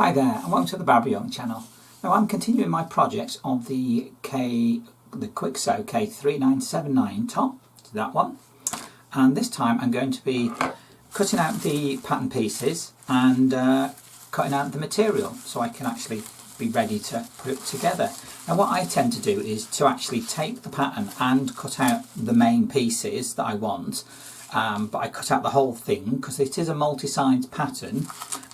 Hi there and welcome to the Barbara Young channel. Now I'm continuing my project of the Kwik Sew K3979 top, that one, and this time I'm going to be cutting out the pattern pieces and cutting out the material so I can actually be ready to put it together. Now what I tend to do is to actually take the pattern and cut out the main pieces that I want, but I cut out the whole thing because it is a multi-sides pattern,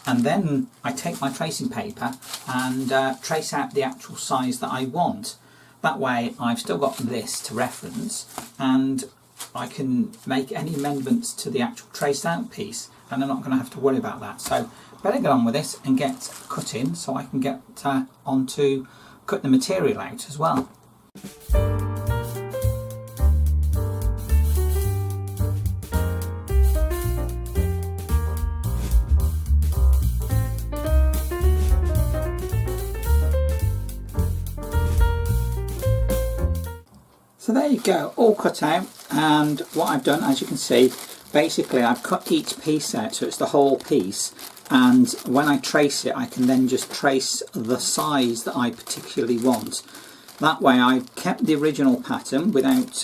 and then I take my tracing paper and trace out the actual size that I want. That way I've still got this to reference and I can make any amendments to the actual traced out piece, and I'm not going to have to worry about that. So better get on with this and get cutting so I can get on to cut the material out as well. So there you go, all cut out, and what I've done, as you can see, basically I've cut each piece out so it's the whole piece, and when I trace it I can then just trace the size that I particularly want. That way I've kept the original pattern without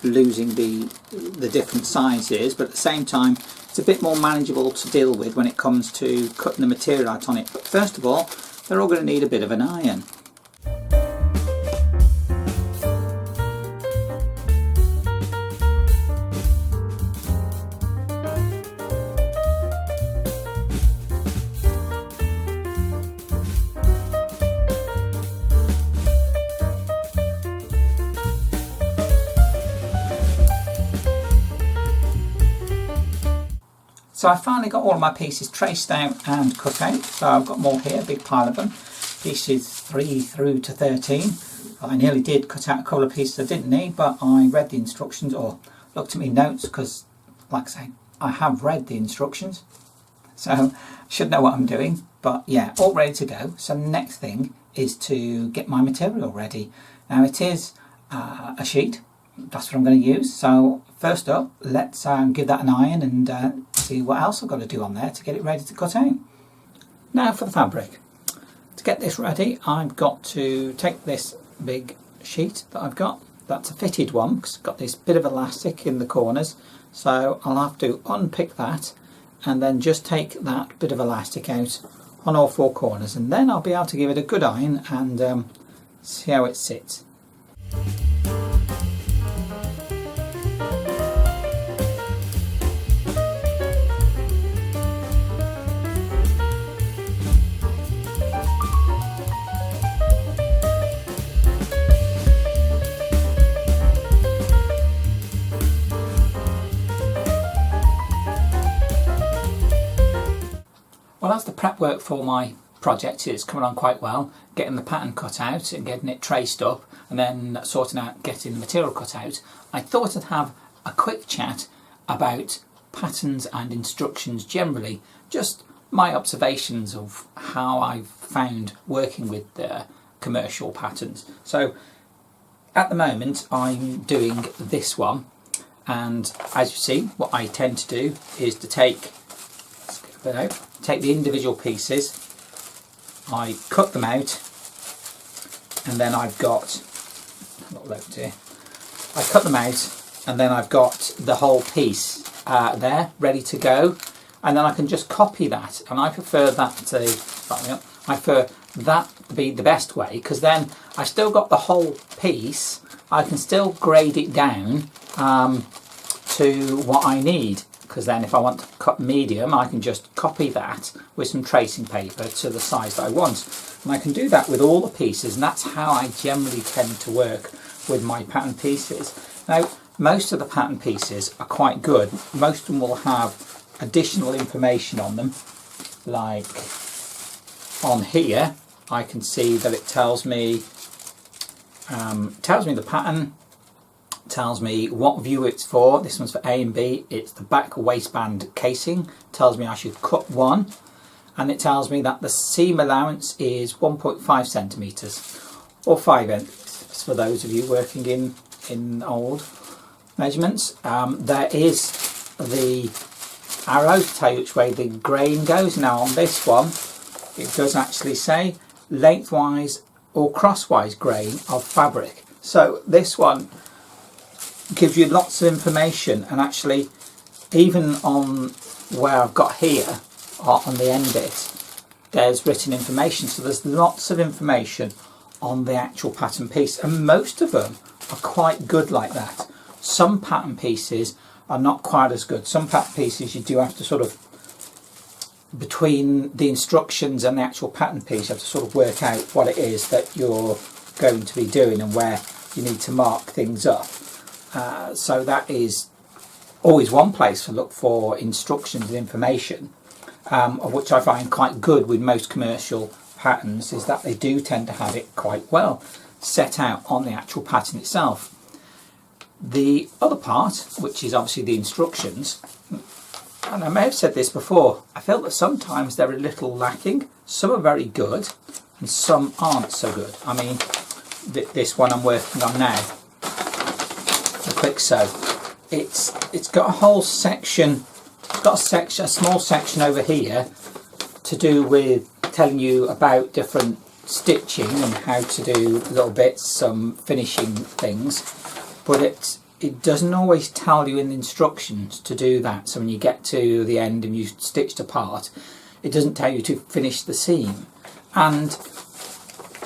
losing the different sizes, but at the same time it's a bit more manageable to deal with when it comes to cutting the material out on it. But first of all, they're all going to need a bit of an iron. So I finally got all of my pieces traced out and cut out. So I've got more here, a big pile of them. Pieces 3 through to 13. I nearly did cut out a couple of pieces I didn't need, but I read the instructions or looked at my notes because, like I say, I have read the instructions. So I should know what I'm doing. But yeah, all ready to go. So next thing is to get my material ready. Now it is a sheet. That's what I'm going to use. So first up, let's give that an iron and see what else I've got to do on there to get it ready to cut out. Now for the fabric. To get this ready, I've got to take this big sheet that I've got. That's a fitted one because it's got this bit of elastic in the corners. So I'll have to unpick that and then just take that bit of elastic out on all four corners, and then I'll be able to give it a good iron and see how it sits. Well, as the prep work for my project is coming on quite well, getting the pattern cut out and getting it traced up and then sorting out getting the material cut out, I thought I'd have a quick chat about patterns and instructions generally, just my observations of how I've found working with commercial patterns. So at the moment I'm doing this one, and as you see, what I tend to do is to take the individual pieces, I cut them out, and then I've got, I cut them out and then I've got the whole piece there ready to go, and then I can just copy that, and I prefer that to be the best way, because then I've still got the whole piece. I can still grade it down to what I need, because then if I want to cut medium I can just copy that with some tracing paper to the size that I want, and I can do that with all the pieces, and that's how I generally tend to work with my pattern pieces. Now most of the pattern pieces are quite good. Most of them will have additional information on them, like on here I can see that it tells me the pattern, tells me what view it's for. This one's for A and B. It's the back waistband casing. Tells me I should cut one, and it tells me that the seam allowance is 1.5 centimeters or 5/8 for those of you working in old measurements. There is the arrow to tell you which way the grain goes. Now on this one it does actually say lengthwise or crosswise grain of fabric. So this one gives you lots of information, and actually even on where I've got here on the end bit, there's written information. So there's lots of information on the actual pattern piece, and most of them are quite good like that. Some pattern pieces are not quite as good. Some pattern pieces you do have to sort of, between the instructions and the actual pattern piece, you have to sort of work out what it is that you're going to be doing and where you need to mark things up. So that is always one place to look for instructions and information, of which I find quite good with most commercial patterns, is that they do tend to have it quite well set out on the actual pattern itself. The other part, which is obviously the instructions, and I may have said this before, I feel that sometimes they're a little lacking. Some are very good and some aren't so good. I mean, this one I'm working on now, the Kwik Sew, it's got a whole section, it's got a small section over here to do with telling you about different stitching and how to do little bits, some finishing things, but it doesn't always tell you in the instructions to do that. So when you get to the end and you stitched a part, it doesn't tell you to finish the seam. And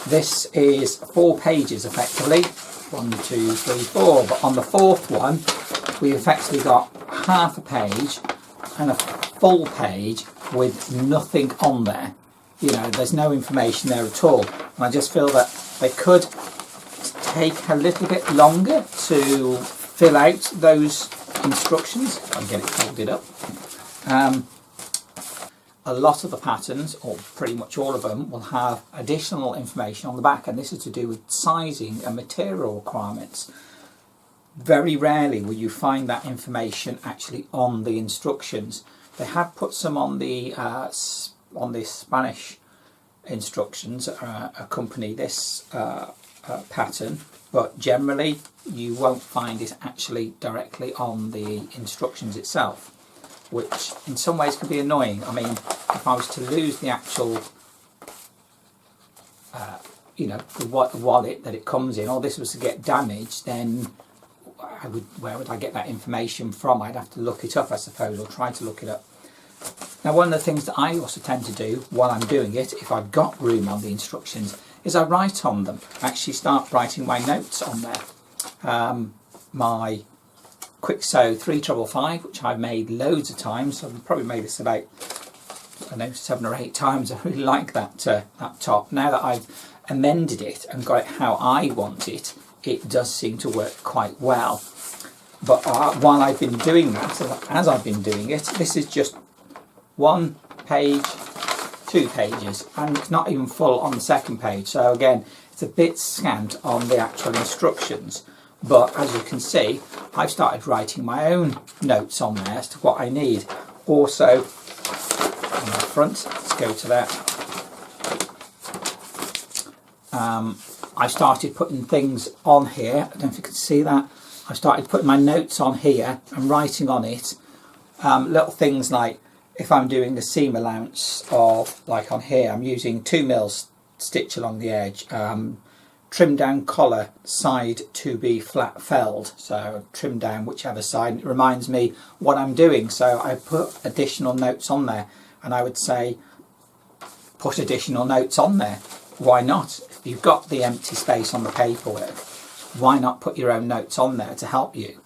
this is 4 pages effectively, 1, 2, 3, 4, but on the 4th one we effectively got half a page and a full page with nothing on there. You know, there's no information there at all, and I just feel that they could take a little bit longer to fill out those instructions. If I can get it folded up. A lot of the patterns, or pretty much all of them, will have additional information on the back, and this is to do with sizing and material requirements. Very rarely will you find that information actually on the instructions. They have put some on the Spanish instructions accompany this pattern, but generally you won't find it actually directly on the instructions itself, which in some ways can be annoying. I mean, if I was to lose the actual you know, the wallet that it comes in, or this was to get damaged, then where would I get that information from? I'd have to look it up, I suppose, or try to look it up. Now, one of the things that I also tend to do while I'm doing it, if I've got room on the instructions, is I write on them. I actually start writing my notes on there. My Kwik Sew 355, which I've made loads of times. I've probably made this about, I don't know, 7 or 8 times. I really like that that top. Now that I've amended it and got it how I want it, it does seem to work quite well. But while I've been doing that, as I've been doing it, this is just 1 page, 2 pages, and it's not even full on the 2nd page. So again, it's a bit scant on the actual instructions. But as you can see, I've started writing my own notes on there as to what I need. Also, on the front, let's go to that. I started putting things on here. I don't know if you can see that. I started putting my notes on here and writing on it. Little things like, if I'm doing a seam allowance of, like on here, I'm using 2 mils stitch along the edge. Trim down collar side to be flat felled, so trim down whichever side. It reminds me what I'm doing, so I put additional notes on there, and I would say put additional notes on there. Why not? If you've got the empty space on the paperwork, why not put your own notes on there to help you,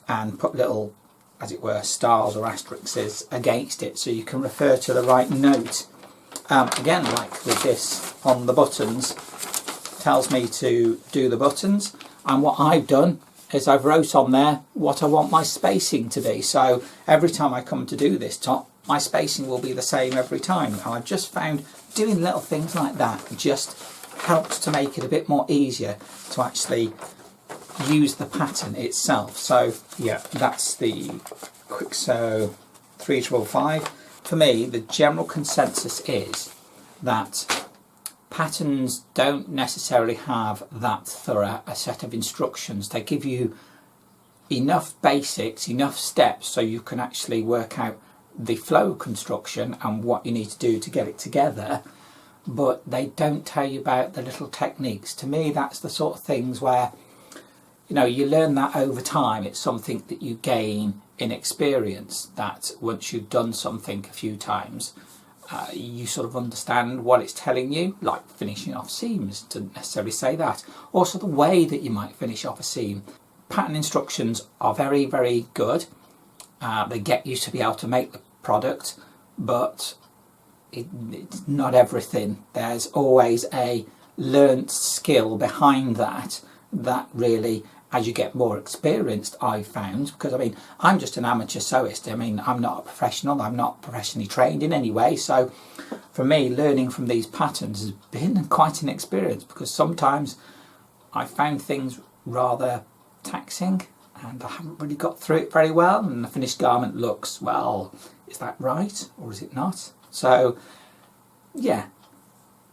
and put little, as it were, stars or asterisks against it so you can refer to the right note. Again, like with this on the buttons, tells me to do the buttons, and what I've done is I've wrote on there what I want my spacing to be, so every time I come to do this top, my spacing will be the same every time. And I've just found doing little things like that just helps to make it a bit more easier to actually use the pattern itself. So yeah, that's the Kwik Sew 355. For me, the general consensus is that patterns don't necessarily have that thorough a set of instructions. They give you enough basics, enough steps, so you can actually work out the flow construction and what you need to do to get it together. but they don't tell you about the little techniques. To me, that's the sort of things where, you know, you learn that over time. It's something that you gain in experience, that once you've done something a few times, you sort of understand what it's telling you, like finishing off seams, doesn't necessarily say that. Also the way that you might finish off a seam. Pattern instructions are very, very good. They get you to be able to make the product, but it's not everything. There's always a learnt skill behind that really, as you get more experienced, I've found, because I mean, I'm just an amateur sewist. I mean, I'm not a professional, I'm not professionally trained in any way, so for me, learning from these patterns has been quite an experience, because sometimes I found things rather taxing and I haven't really got through it very well, and the finished garment looks, well, is that right or is it not? So yeah,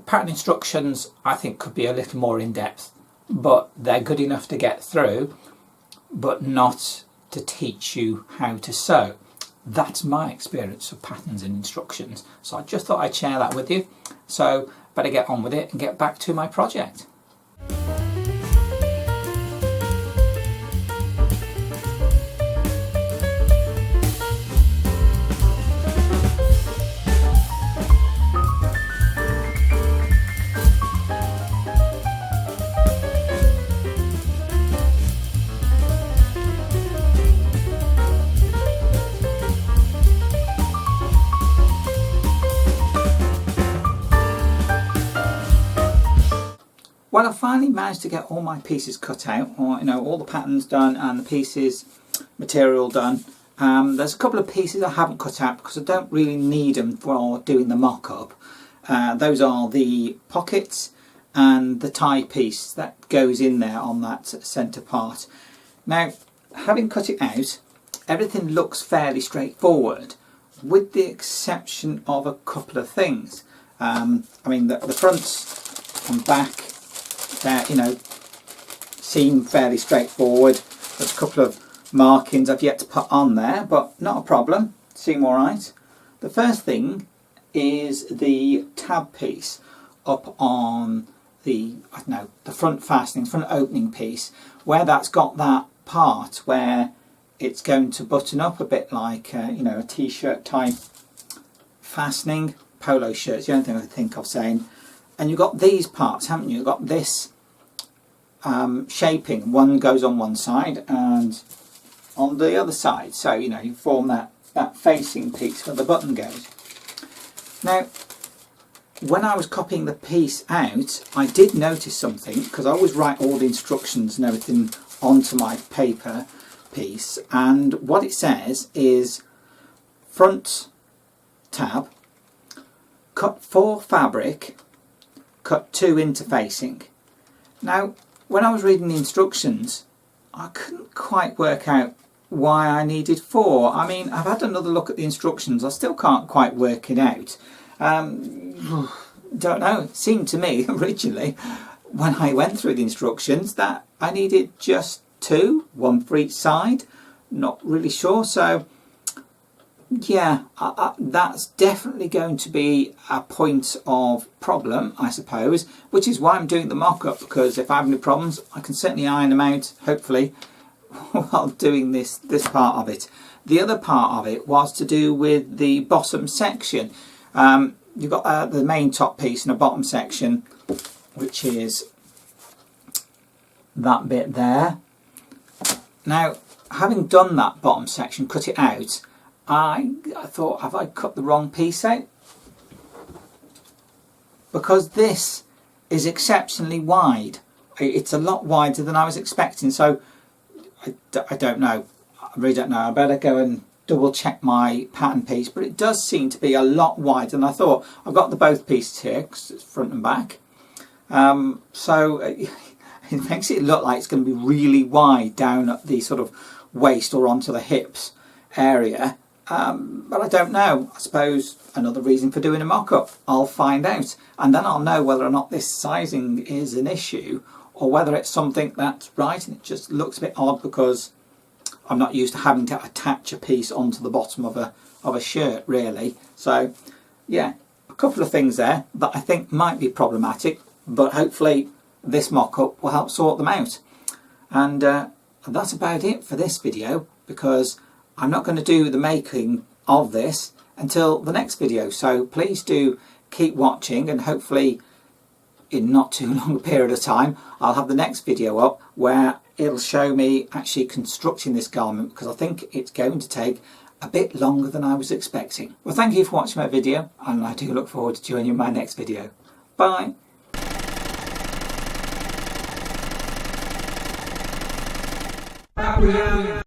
pattern instructions I think could be a little more in depth, but they're good enough to get through, but not to teach you how to sew. That's my experience of patterns and instructions. So I just thought I'd share that with you. So better get on with it and get back to my project. Well, I finally managed to get all my pieces cut out, or you know, all the patterns done and the pieces material done. There's a couple of pieces I haven't cut out because I don't really need them for doing the mock-up. Those are the pockets and the tie piece that goes in there on that centre part. Now, having cut it out, everything looks fairly straightforward, with the exception of a couple of things. I mean, the fronts and back, you know, seem fairly straightforward. There's a couple of markings I've yet to put on there, but not a problem, seem alright. The first thing is the tab piece up on the, I don't know, the front fastening, front opening piece, where that's got that part where it's going to button up a bit like you know, a t-shirt type fastening. Polo shirts, the only thing I think of saying. And you've got these parts, haven't you? You've got this shaping. One goes on one side and on the other side. So, you know, you form that facing piece where the button goes. Now, when I was copying the piece out, I did notice something, because I always write all the instructions and everything onto my paper piece. And what it says is front tab, cut 4 fabric, cut 2 interfacing. Now, when I was reading the instructions, I couldn't quite work out why I needed 4. I mean, I've had another look at the instructions, I still can't quite work it out. Don't know, it seemed to me originally, when I went through the instructions, that I needed just 2, 1 for each side. Not really sure, so yeah, that's definitely going to be a point of problem, I suppose, which is why I'm doing the mock-up, because if I have any problems, I can certainly iron them out, hopefully, while doing this part of it. The other part of it was to do with the bottom section. You've got the main top piece and a bottom section, which is that bit there. Now, having done that bottom section, cut it out, I thought, have I cut the wrong piece out? Because this is exceptionally wide. It's a lot wider than I was expecting, so I don't know. I really don't know. I better go and double check my pattern piece, but it does seem to be a lot wider than I thought. I've got the both pieces here, because it's front and back. So it makes it look like it's going to be really wide down at the sort of waist or onto the hips area. But I don't know. I suppose another reason for doing a mock-up. I'll find out, and then I'll know whether or not this sizing is an issue, or whether it's something that's right and it just looks a bit odd because I'm not used to having to attach a piece onto the bottom of a shirt, really. So yeah, a couple of things there that I think might be problematic, but hopefully this mock-up will help sort them out. And that's about it for this video, because I'm not going to do the making of this until the next video. So please do keep watching, and hopefully in not too long a period of time I'll have the next video up where it'll show me actually constructing this garment, because I think it's going to take a bit longer than I was expecting. Well, thank you for watching my video, and I do look forward to joining you in my next video. Bye.